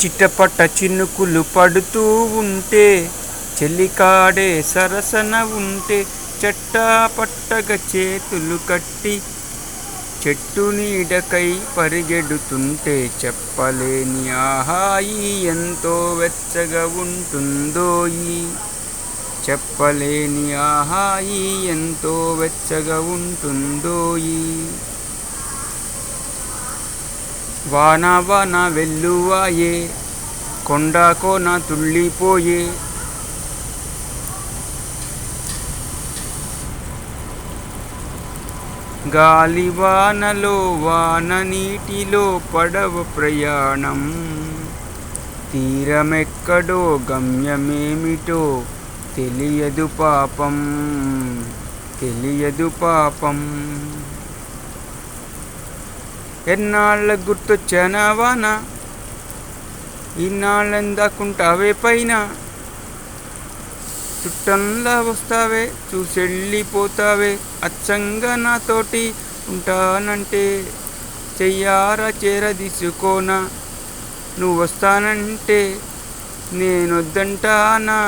చిటపట చినుకులు పడుతూ ఉంటే, చెలికాడే సరసన ఉంటే, చట్టాపట్టగా చేతులు కట్టి చెట్టు నీడకై పరిగెడుతుంటే, చెప్పలేని ఆహాయి ఎంతో వెచ్చగా ఉంటుందోయి. చెప్పలేని ఆహాయి ఎంతో వెచ్చగా ఉంటుందోయి. వాన వాన వెల్లువాయే, కొండ కోన తుళ్ళిపోయే, గాలివానలో వాన నీటిలో పడవ ప్రయాణం. తీరమెక్కడో గమ్యమేమిటో తెలియదు పాపం, తెలియదు పాపం. ఎన్నాళ్ళ గుర్తొచ్చానా వాన, ఇన్నాళ్ళెందాకుంటావే పైన. చుట్టంలా వస్తావే, చూసెళ్ళిపోతావే, అచ్చంగా నాతోటి ఉంటానంటే. చెయ్యారా చేరదీసుకోనా, నువ్వొస్తానంటే నేనొద్దంటానా.